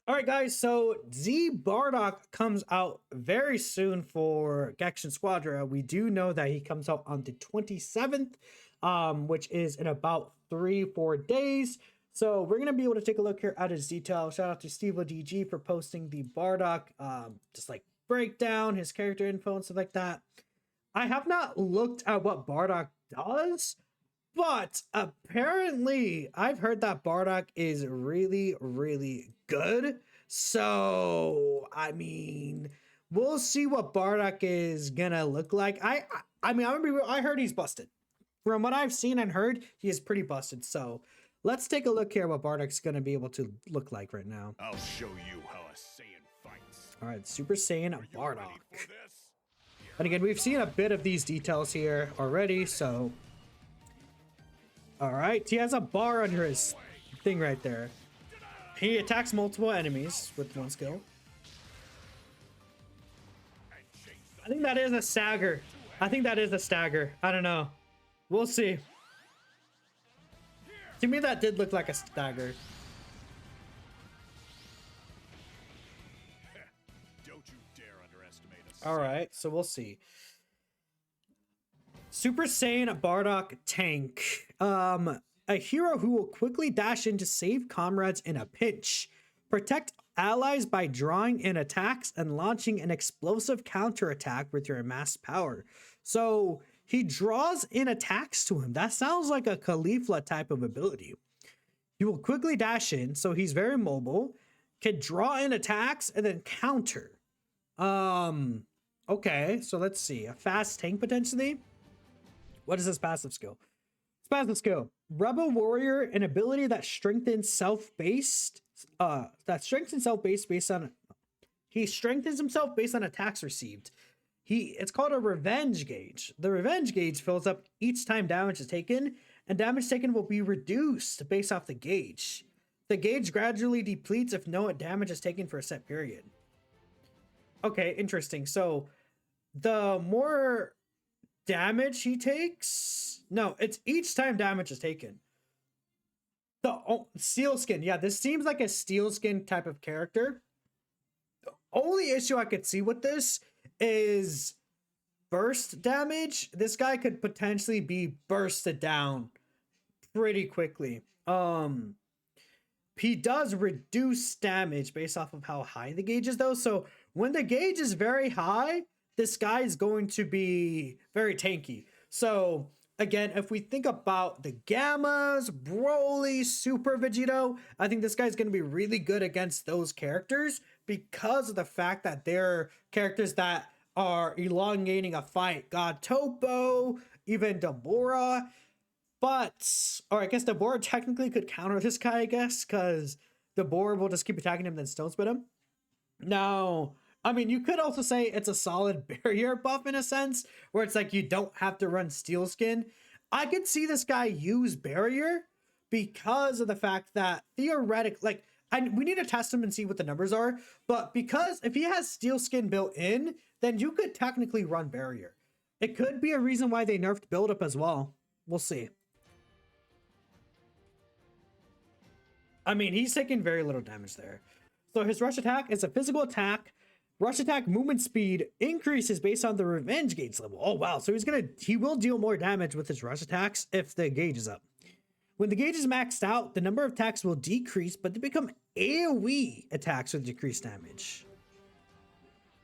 All right, guys. So Z Bardock comes out very soon for Gekishin Squadra. We do know that he comes out on the 27th, which is in about 3-4 days. So we're gonna be able to take a look here at his detail. Shout out to SteveODG for posting the Bardock, just like breakdown, his character info and stuff like that. I have not looked at what Bardock does, but apparently, I've heard that Bardock is really, really good. So, I mean, we'll see what Bardock is gonna look like. I mean, I heard he's busted. From what I've seen and heard, he is pretty busted. So, let's take a look here what Bardock's gonna be able to look like right now. I'll show you how a Saiyan fights. All right, Super Saiyan Bardock. Ready for this? And again, we've seen a bit of these details here already. So. All right, he has a bar under his thing right there. He attacks multiple enemies with one skill. I think that is a stagger. I think that is a stagger. I don't know. We'll see. To me, that did look like a stagger. Don't you dare underestimate us. All right, so we'll see. Super Saiyan Bardock tank. A hero who will quickly dash in to save comrades in a pinch. Protect allies by drawing in attacks and launching an explosive counterattack with your amassed power. So he draws in attacks to him. That sounds like a Caulifla type of ability. He will quickly dash in, so he's very mobile. Can draw in attacks and then counter. Okay, so let's see. A fast tank potentially. What is his passive skill? His passive skill: Rebel Warrior, an ability that strengthens self-based. Based on. He strengthens himself based on attacks received. It's called a revenge gauge. The revenge gauge fills up each time damage is taken, and damage taken will be reduced based off the gauge. The gauge gradually depletes if no damage is taken for a set period. Okay, interesting. So the more damage he takes, no, it's each time damage is taken. The steel skin, yeah, this seems like a steel skin type of character. The only issue I could see with this is burst damage. This guy could potentially be bursted down pretty quickly. He does reduce damage based off of how high the gauge is though. So when the gauge is very high, this guy is going to be very tanky. So again, if we think about the Gammas, Broly, Super Vegito, I think this guy's going to be really good against those characters because of the fact that they're characters that are elongating a fight. God Topo, even Deborah. But, or I guess Deborah technically could counter this guy, I guess, because Deborah will just keep attacking him, then stone spit him. Now, I mean, you could also say it's a solid barrier buff in a sense, where it's like you don't have to run steel skin. I could see this guy use barrier because of the fact that theoretically, we need to test him and see what the numbers are, but because if he has steel skin built in, then you could technically run barrier. It could be a reason why they nerfed build up as well. We'll see. I mean, he's taking very little damage there. So his rush attack is a physical attack. Rush attack movement speed increases based on the revenge gauge level. Oh wow, so he will deal more damage with his rush attacks if the gauge is up. When the gauge is maxed out, the number of attacks will decrease, but they become AoE attacks with decreased damage.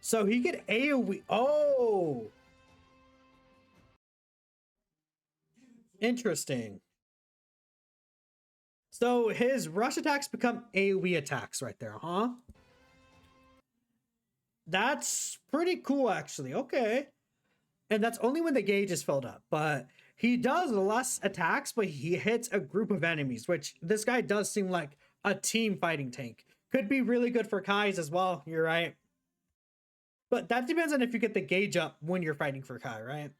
So he could AoE. Oh, interesting. So his rush attacks become AoE attacks right there, huh? That's pretty cool, actually. Okay. And that's only when the gauge is filled up. But he does less attacks, but he hits a group of enemies, which this guy does seem like a team fighting tank. Could be really good for Kai's as well. You're right. But that depends on if you get the gauge up when you're fighting for Kai, right?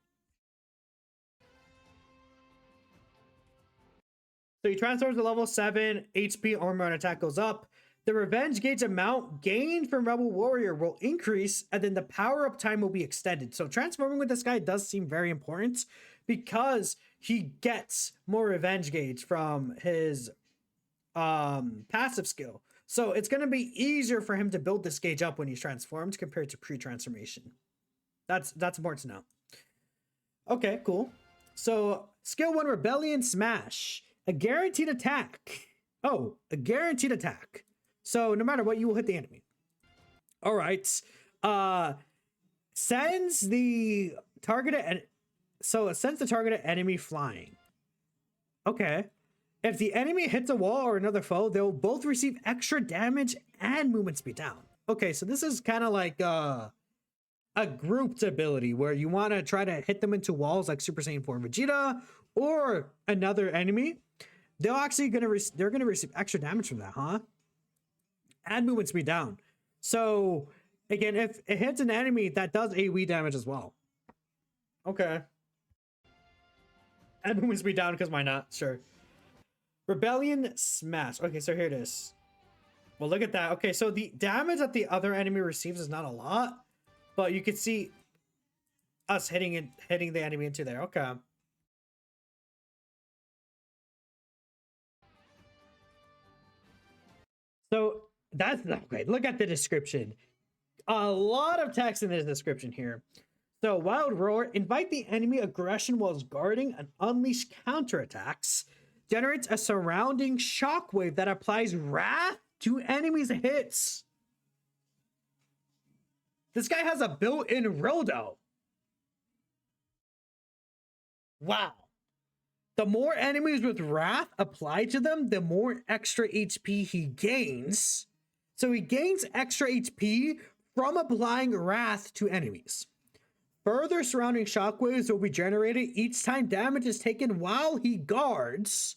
So he transforms to level 7, HP, armor, and attack goes up. The revenge gauge amount gained from Rebel Warrior will increase, and then the power-up time will be extended. So transforming with this guy does seem very important because he gets more revenge gauge from his passive skill. So it's going to be easier for him to build this gauge up when he's transformed compared to pre-transformation. That's important to know. Okay, cool. So skill 1, Rebellion Smash. A guaranteed attack. Oh, a guaranteed attack. So no matter what, you will hit the enemy. All right. Sends the targeted... So it sends the targeted enemy flying. Okay. If the enemy hits a wall or another foe, they'll both receive extra damage and movement speed down. Okay, so this is kind of like a grouped ability where you want to try to hit them into walls like Super Saiyan 4 Vegeta or another enemy. They're actually gonna receive extra damage from that, huh? And movement speed down. So again, if it hits an enemy, that does AoE damage as well. Okay. And movement speed down because why not? Sure. Rebellion Smash. Okay, so here it is. Well, look at that. Okay, so the damage that the other enemy receives is not a lot, but you can see us hitting the enemy into there. Okay. So that's okay. Look at the description. A lot of text in this description here. So Wild Roar, invite the enemy aggression whilst guarding and unleash counterattacks. Generates a surrounding shockwave that applies wrath to enemies' hits. This guy has a built-in Rodo. Wow. The more enemies with wrath apply to them, the more extra HP he gains. So he gains extra HP from applying wrath to enemies. Further surrounding shockwaves will be generated each time damage is taken while he guards.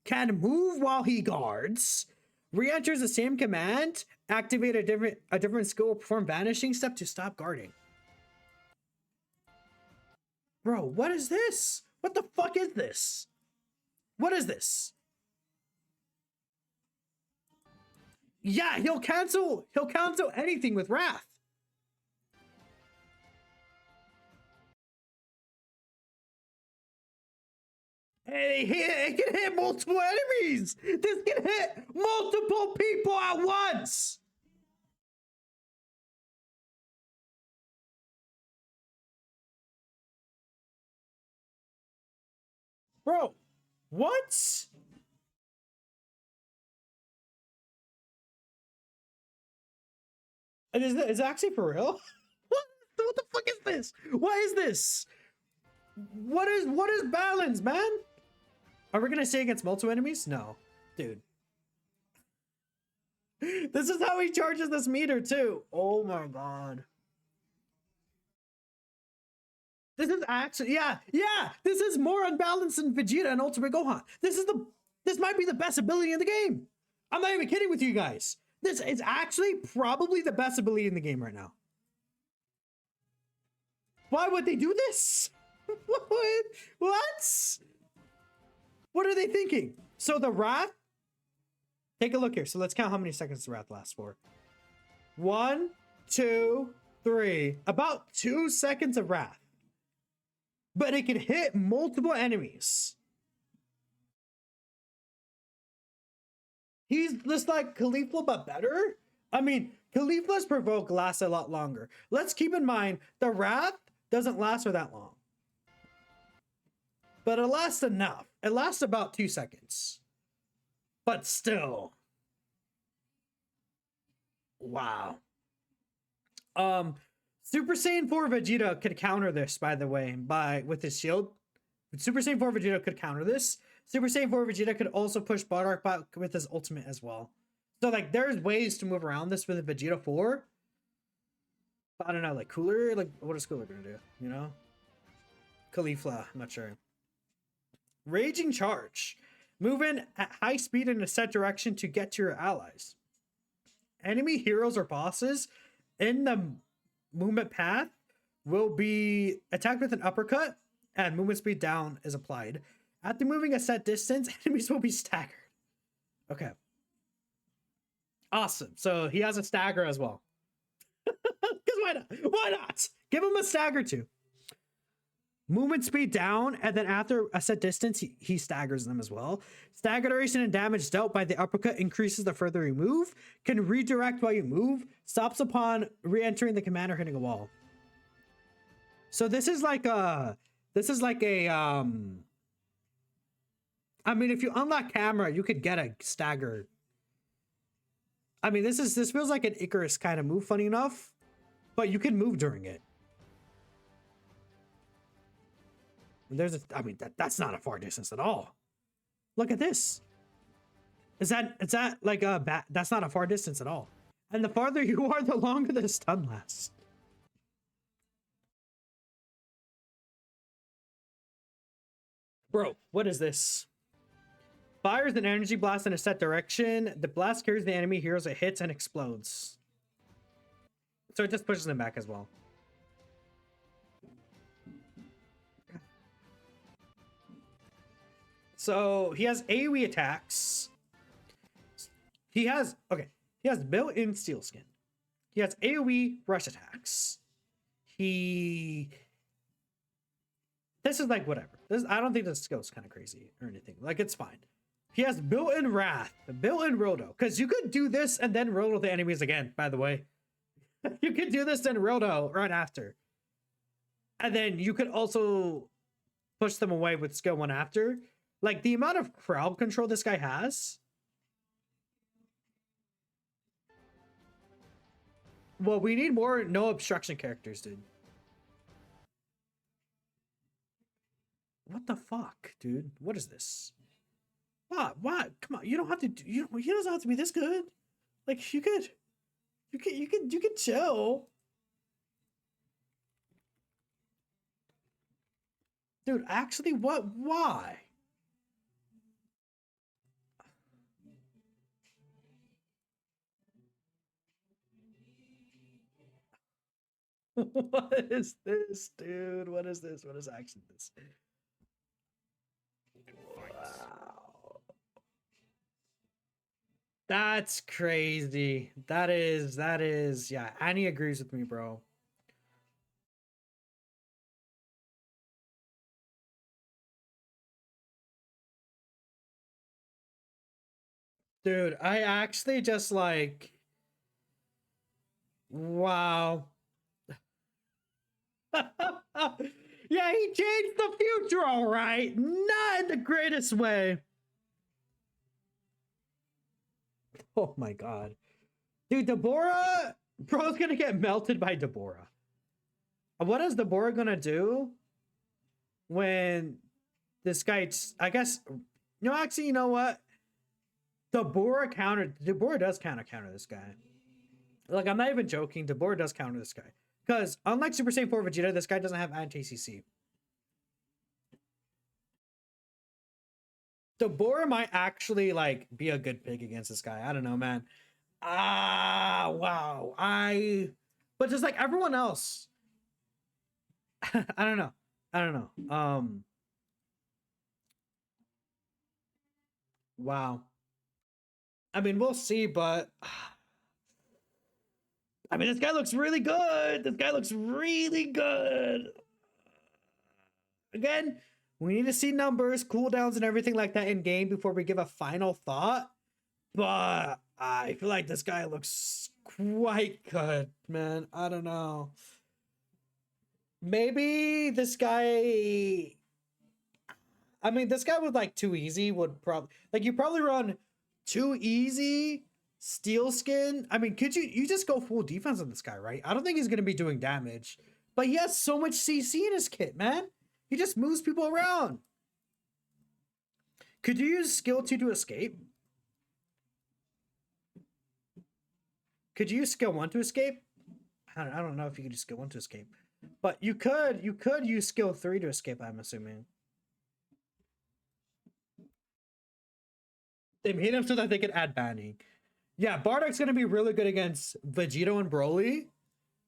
Can move while he guards. Re-enters the same command. Activate a different skill or perform vanishing step to stop guarding. Bro, what is this? What the fuck is this? What is this? Yeah, he'll cancel anything with wrath. Hey, it can hit multiple enemies. This can hit multiple people at once. Bro, what? Is it actually for real? What the fuck is this? What is this? What is balance, man? Are we gonna say against multiple enemies? No, dude. This is how he charges this meter too. Oh my god. This is actually, yeah. This is more unbalanced than Vegeta and Ultimate Gohan. This might be the best ability in the game. I'm not even kidding with you guys. This is actually probably the best ability in the game right now. Why would they do this? What? What are they thinking? So the wrath, take a look here. So let's count how many seconds the wrath lasts for. 1, 2, 3. About 2 seconds of wrath. But it can hit multiple enemies. He's just like Caulifla, but better. I mean, Caulifla's provoke lasts a lot longer. Let's keep in mind, the wrath doesn't last for that long. But it lasts enough. It lasts about 2 seconds. But still. Wow. Super Saiyan 4 Vegeta could counter this, by the way, with his shield. Super Saiyan 4 Vegeta could counter this. Super Saiyan 4 Vegeta could also push Bardock back with his ultimate as well. So, like, there's ways to move around this with Vegeta 4. But I don't know, like, Cooler? Like, what is Cooler gonna do? You know? Caulifla, I'm not sure. Raging Charge. Move in at high speed in a set direction to get to your allies. Enemy heroes or bosses in the movement path will be attacked with an uppercut and movement speed down is applied. After moving a set distance, enemies will be staggered. Okay. Awesome. So he has a stagger as well. Because why not? Why not? Give him a stagger too. movement speed down, and then after a set distance, he staggers them as well. Stagger duration and damage dealt by the uppercut increases the further you move, can redirect while you move, stops upon re-entering the command or hitting a wall. So this is like a I mean, if you unlock camera, you could get a stagger. I mean, this feels like an Icarus kind of move, funny enough, but you can move during it. I mean, that's not a far distance at all. Look at this. Is that like a that's not a far distance at all. And the farther you are, the longer the stun lasts. Bro, what is this? Fires an energy blast in a set direction. The blast carries the enemy heroes it hits and explodes. So it just pushes them back as well. So he has AoE attacks. He has built-in steel skin. He has AoE rush attacks. This is like whatever. I don't think this skill's kind of crazy or anything. Like, it's fine. He has built-in Wrath, built-in Roto. Because you could do this and then Roto the enemies again, by the way. You could do this and Roto right after. And then you could also push them away with skill 1 after. Like, the amount of crowd control this guy has. Well, we need more no obstruction characters, dude. What the fuck, dude? What is this? What? Come on, you don't have to. He doesn't have to be this good. Like, you could chill, dude. Actually, what? Why? What is this, dude? What is this? What is actually this? Wow. That's crazy. That is, yeah. Annie agrees with me, bro. Dude, I actually just like, wow. Yeah, he changed the future, all right. Not in the greatest way. Oh my god. Dude, Deborah, bro's gonna get melted by Deborah. What is Deborah gonna do when this guy, I guess, no, actually, you know what? Deborah does counter this guy. Like, I'm not even joking. Deborah does counter this guy. Because unlike Super Saiyan 4 Vegeta, this guy doesn't have anti-CC. Deborah might actually, like, be a good pick against this guy. I don't know, man. Wow. But just like everyone else. I don't know. Wow. I mean, we'll see, but I mean, this guy looks really good. Again, we need to see numbers, cooldowns, and everything like that in game before we give a final thought. But I feel like this guy looks quite good, man. I don't know. Maybe this guy. I mean, this guy with like too easy would probably you probably run too easy. Steel skin. I mean, could you just go full defense on this guy, right? I don't think he's going to be doing damage, but he has so much CC in his kit, man. He just moves people around. Could you use skill 2 to escape? Could you use skill 1 to escape? I don't know if you could use skill 1 to escape, but you could use skill 3 to escape, I'm assuming. They made him so that they could add banning. Yeah, Bardock's gonna be really good against Vegito and Broly.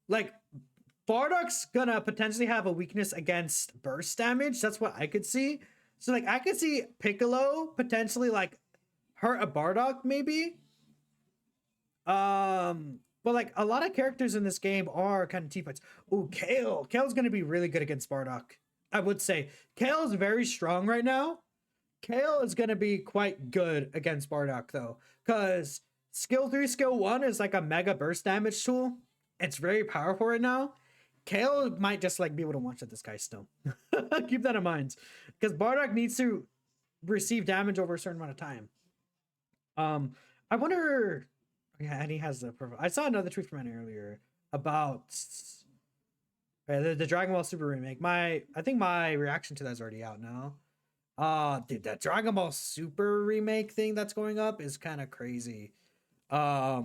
Like, Bardock's gonna potentially have a weakness against burst damage. That's what I could see. So, like, I could see Piccolo potentially, like, hurt a Bardock, maybe. But, like, a lot of characters in this game are kind of T-fights. Ooh, Kale. Kale's gonna be really good against Bardock. I would say Kale is very strong right now. Kale is going to be quite good against Bardock though, because skill 3, skill 1 is like a mega burst damage tool. It's very powerful right now. Kale might just like be able to one-shot this guy still. Keep that in mind, because Bardock needs to receive damage over a certain amount of time. I wonder. Yeah, and he has the. I saw another tweet from him earlier about the Dragon Ball Super remake. I think my reaction to that is already out now. Dude, that Dragon Ball Super remake thing that's going up is kind of crazy. Wow,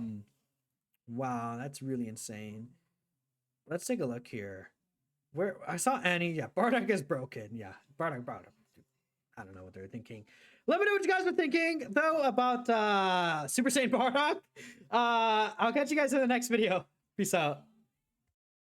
that's really insane. Let's take a look here. Where I saw Annie, yeah, Bardock is broken. Yeah, Bardock. I don't know what they're thinking. Let me know what you guys are thinking though about Super Saiyan Bardock. I'll catch you guys in the next video. Peace out.